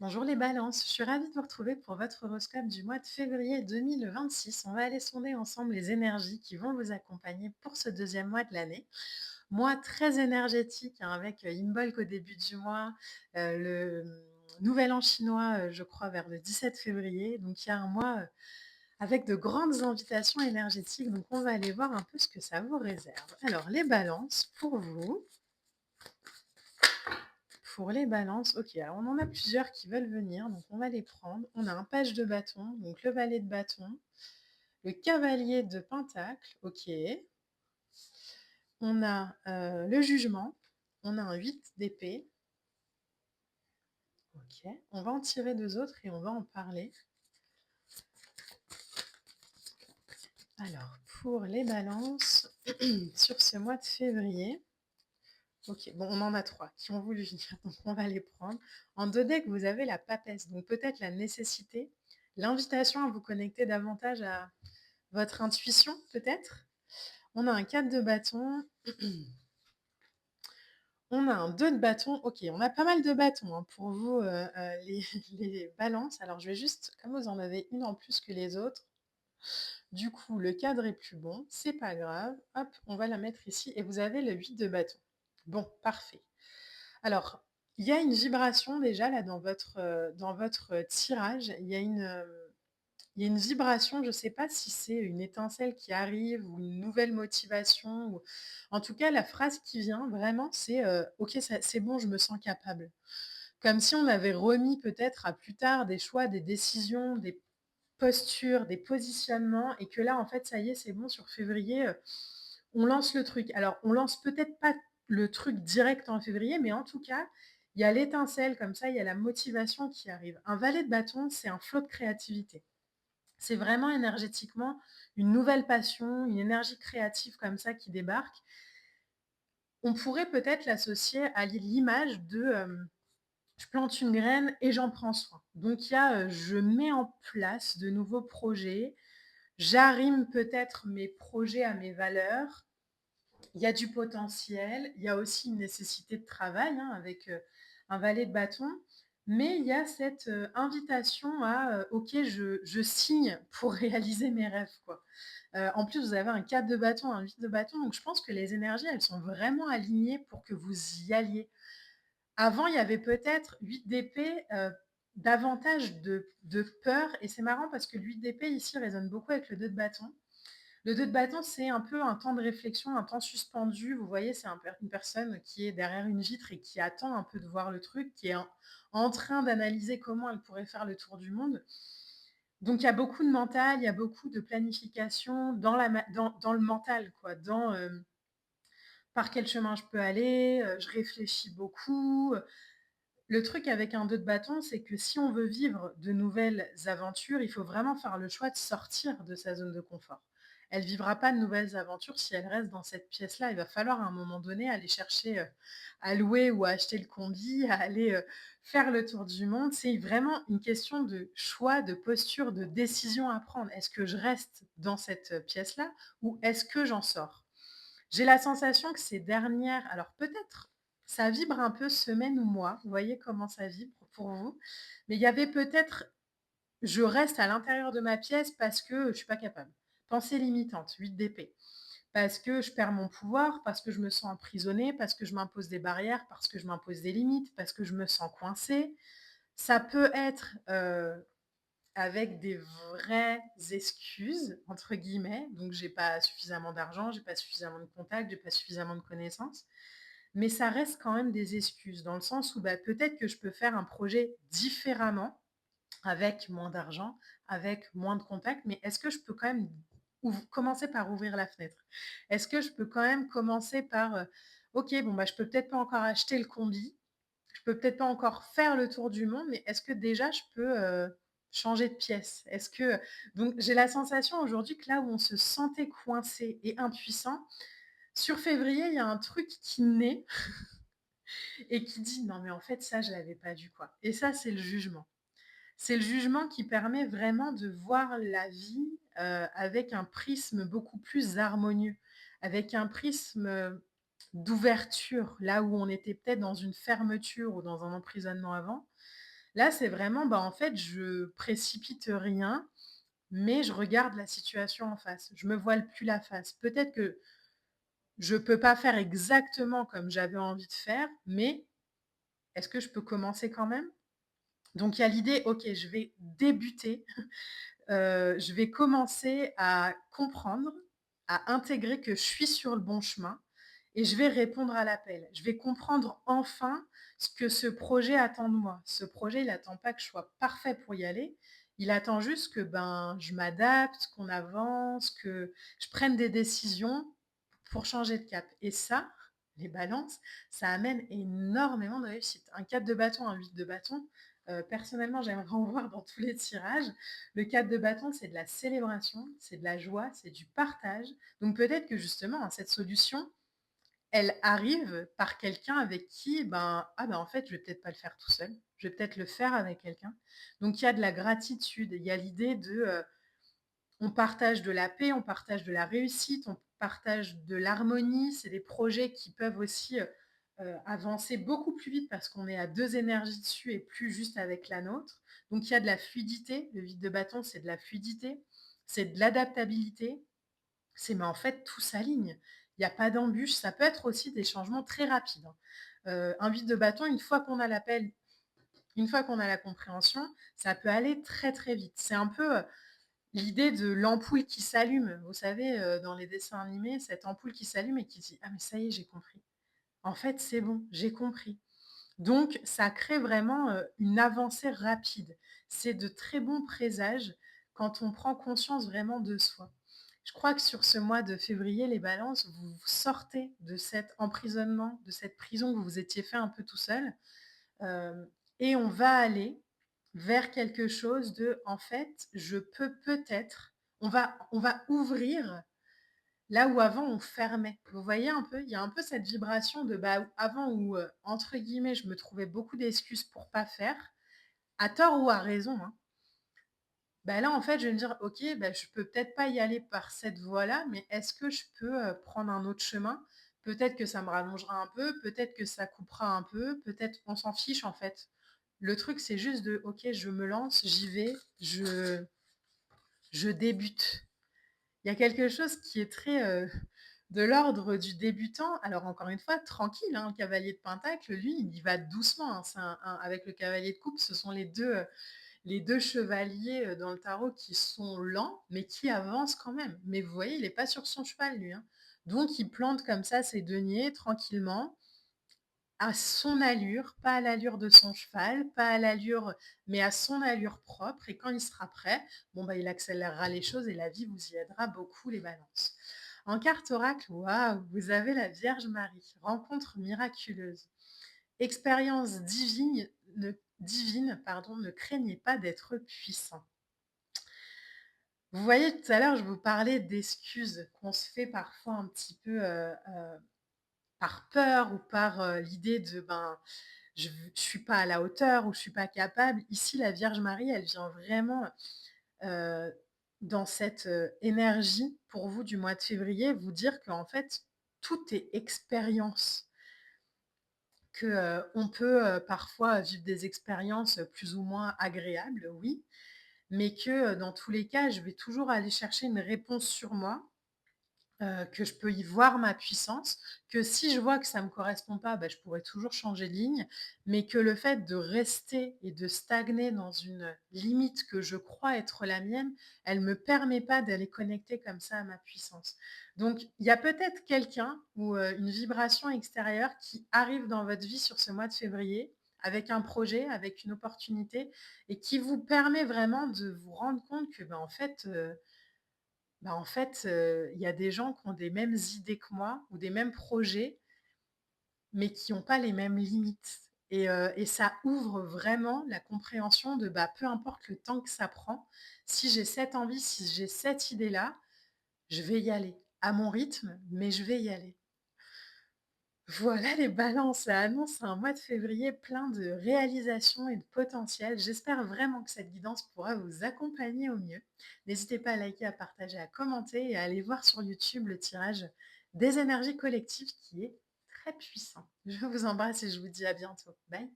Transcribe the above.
Bonjour les balances, je suis ravie de vous retrouver pour votre horoscope du mois de février 2026. On va aller sonder ensemble les énergies qui vont vous accompagner pour ce deuxième mois de l'année. Mois très énergétique hein, avec Imbolc au début du mois, le nouvel an chinois je crois vers le 17 février. Donc il y a un mois avec de grandes invitations énergétiques. Donc on va aller voir un peu ce que ça vous réserve. Alors les balances, pour les balances, ok, alors on en a plusieurs qui veulent venir, donc on va les prendre. On a un page de bâton, donc le valet de bâton, le cavalier de pentacle, ok. On a le jugement, on a un 8 d'épée, ok. On va en tirer deux autres et on va en parler. Alors, pour les balances, sur ce mois de février, ok, bon, on en a trois qui ont voulu venir, donc on va les prendre. En deux decks, vous avez la papesse, donc peut-être la nécessité, l'invitation à vous connecter davantage à votre intuition, peut-être. On a un 4 de bâton. On a un 2 de bâton. Ok, on a pas mal de bâtons hein, pour vous, les balances. Alors, je vais juste, comme vous en avez une en plus que les autres, du coup, le cadre est plus bon. C'est pas grave. Hop, on va la mettre ici. Et vous avez le 8 de bâton. Bon, parfait. Alors, il y a une vibration déjà là dans votre tirage. Il y a une vibration, je ne sais pas si c'est une étincelle qui arrive ou une nouvelle motivation. En tout cas, la phrase qui vient vraiment, c'est ok, c'est bon, je me sens capable. Comme si on avait remis peut-être à plus tard des choix, des décisions, des postures, des positionnements, et que là, en fait, ça y est, c'est bon, sur février, on lance le truc. Alors, on lance peut-être pas le truc direct en février, mais en tout cas, il y a l'étincelle comme ça, il y a la motivation qui arrive. Un valet de bâton, c'est un flot de créativité. C'est vraiment énergétiquement une nouvelle passion, une énergie créative comme ça qui débarque. On pourrait peut-être l'associer à l'image de je plante une graine et j'en prends soin. Donc il y a je mets en place de nouveaux projets, j'arrime peut-être mes projets à mes valeurs, il y a du potentiel, il y a aussi une nécessité de travail hein, avec un valet de bâton, mais il y a cette invitation à ok, je signe pour réaliser mes rêves. Quoi. En plus, vous avez un 4 de bâton, un 8 de bâton, donc je pense que les énergies, elles sont vraiment alignées pour que vous y alliez. Avant, il y avait peut-être 8 d'épée, davantage de peur, et c'est marrant parce que le 8 d'épée ici résonne beaucoup avec le 2 de bâton. Le 2 de bâton, c'est un peu un temps de réflexion, un temps suspendu. Vous voyez, c'est une personne qui est derrière une vitre et qui attend un peu de voir le truc, qui est en train d'analyser comment elle pourrait faire le tour du monde. Donc, il y a beaucoup de mental, il y a beaucoup de planification dans le mental, quoi, dans par quel chemin je peux aller, je réfléchis beaucoup. Le truc avec un 2 de bâton, c'est que si on veut vivre de nouvelles aventures, il faut vraiment faire le choix de sortir de sa zone de confort. Elle ne vivra pas de nouvelles aventures si elle reste dans cette pièce-là. Il va falloir à un moment donné aller chercher à louer ou à acheter le combi, à aller faire le tour du monde. C'est vraiment une question de choix, de posture, de décision à prendre. Est-ce que je reste dans cette pièce-là ou est-ce que j'en sors? J'ai la sensation que ces dernières, alors peut-être ça vibre un peu semaine ou mois, vous voyez comment ça vibre pour vous, mais il y avait peut-être je reste à l'intérieur de ma pièce parce que je suis pas capable. Pensée limitante, 8 d'épée. Parce que je perds mon pouvoir, parce que je me sens emprisonnée, parce que je m'impose des barrières, parce que je m'impose des limites, parce que je me sens coincée. Ça peut être avec des vraies excuses, entre guillemets. Donc, j'ai pas suffisamment d'argent, j'ai pas suffisamment de contacts, j'ai pas suffisamment de connaissances. Mais ça reste quand même des excuses, dans le sens où bah, peut-être que je peux faire un projet différemment, avec moins d'argent, avec moins de contacts, mais est-ce que je peux quand même commencer par ouvrir la fenêtre? Est-ce que je peux quand même commencer par, ok, bon, bah, je peux peut-être pas encore acheter le combi, je peux peut-être pas encore faire le tour du monde, mais est-ce que déjà je peux changer de pièce? Est-ce que donc j'ai la sensation aujourd'hui que là où on se sentait coincé et impuissant, sur février, il y a un truc qui naît et qui dit non mais en fait ça je l'avais pas vu quoi. Et ça c'est le jugement. C'est le jugement qui permet vraiment de voir la vie avec un prisme beaucoup plus harmonieux, avec un prisme d'ouverture, là où on était peut-être dans une fermeture ou dans un emprisonnement avant. Là, c'est vraiment, bah, en fait, je précipite rien, mais je regarde la situation en face. Je me voile plus la face. Peut-être que je peux pas faire exactement comme j'avais envie de faire, mais est-ce que je peux commencer quand même? Donc il y a l'idée: «OK, je vais débuter, je vais commencer à comprendre, à intégrer que je suis sur le bon chemin et je vais répondre à l'appel. Je vais comprendre enfin ce que ce projet attend de moi. Ce projet, il attend pas que je sois parfait pour y aller. Il attend juste que, ben, je m'adapte, qu'on avance, que je prenne des décisions pour changer de cap et ça, les balances, ça amène énormément de réussite. Un 4 de bâton, un 8 de bâton, personnellement, j'aimerais en voir dans tous les tirages. Le 4 de bâton, c'est de la célébration, c'est de la joie, c'est du partage. Donc peut-être que justement, hein, cette solution, elle arrive par quelqu'un avec qui, ben, ah ben, en fait, je vais peut-être pas le faire tout seul, je vais peut-être le faire avec quelqu'un. Donc il y a de la gratitude, il y a l'idée de, on partage de la paix, on partage de la réussite, on partage de l'harmonie. C'est des projets qui peuvent aussi, avancer beaucoup plus vite parce qu'on est à 2 énergies dessus et plus juste avec la nôtre. Donc il y a de la fluidité. Le vide de bâton, c'est de la fluidité, c'est de l'adaptabilité, c'est mais en fait, tout s'aligne. Il y a pas d'embûches. Ça peut être aussi des changements très rapides, hein. Un vide de bâton, une fois qu'on a l'appel, une fois qu'on a la compréhension, ça peut aller très, très vite. C'est un peu, l'idée de l'ampoule qui s'allume, vous savez, dans les dessins animés, cette ampoule qui s'allume et qui dit: «Ah mais ça y est, j'ai compris. En fait, c'est bon, j'ai compris». Donc ça crée vraiment, une avancée rapide. C'est de très bons présages quand on prend conscience vraiment de soi. Je crois que sur ce mois de février, les balances, vous sortez de cet emprisonnement, de cette prison que vous vous étiez fait un peu tout seul. Hem Et on va aller vers quelque chose de: «En fait, je peux peut-être», on va ouvrir là où avant on fermait. Vous voyez un peu? Il y a un peu cette vibration de, bah, avant où, entre guillemets, je me trouvais beaucoup d'excuses pour pas faire, à tort ou à raison, hein. Bah, là, en fait, je vais me dire: «OK, bah, je peux peut-être pas y aller par cette voie-là, mais est-ce que je peux, prendre un autre chemin? Peut-être que ça me rallongera un peu, peut-être que ça coupera un peu, peut-être» on s'en fiche, en fait. Le truc, c'est juste de: «OK, je me lance, j'y vais, je débute». Il y a quelque chose qui est très, de l'ordre du débutant. Alors encore une fois, tranquille, hein, le cavalier de pentacle, lui, il y va doucement, hein. C'est un avec le cavalier de coupe, ce sont les 2 chevaliers, dans le tarot qui sont lents, mais qui avancent quand même. Mais vous voyez, il est pas sur son cheval lui, hein. Donc il plante comme ça ses deniers tranquillement, à son allure, pas à l'allure de son cheval, pas à l'allure mais à son allure propre et quand il sera prêt, bon, bah, il accélérera les choses et la vie vous y aidera beaucoup les balances. En carte oracle, waouh, vous avez la Vierge Marie, rencontre miraculeuse. Expérience divine, pardon, ne craignez pas d'être puissant. Vous voyez, tout à l'heure, je vous parlais d'excuses qu'on se fait parfois un petit peu, par peur ou par, l'idée de, ben, je suis pas à la hauteur ou je suis pas capable. Ici, la Vierge Marie, elle vient vraiment, heu, dans cette, énergie pour vous du mois de février, vous dire qu'en fait, tout est expérience. Que, on peut, parfois vivre des expériences, plus ou moins agréables, oui, mais que, dans tous les cas, je vais toujours aller chercher une réponse sur moi, que je peux y voir ma puissance, que si je vois que ça ne me correspond pas, bah, je pourrais toujours changer de ligne, mais que le fait de rester et de stagner dans une limite que je crois être la mienne, elle ne me permet pas d'aller connecter comme ça à ma puissance. Donc il y a peut-être quelqu'un ou, une vibration extérieure qui arrive dans votre vie sur ce mois de février, avec un projet, avec une opportunité et qui vous permet vraiment de vous rendre compte que, en fait, il y a des gens qui ont des mêmes idées que moi ou des mêmes projets, mais qui ont pas les mêmes limites et ça ouvre vraiment la compréhension de, bah, peu importe le temps que ça prend, si j'ai cette envie, si j'ai cette idée-là, je vais y aller à mon rythme, mais je vais y aller. Voilà les balances, ça annonce un mois de février plein de réalisations et de potentiel. J'espère vraiment que cette guidance pourra vous accompagner au mieux. N'hésitez pas à liker, à partager, à commenter et à aller voir sur YouTube le tirage des énergies collectives qui est très puissant. Je vous embrasse et je vous dis à bientôt. Bye.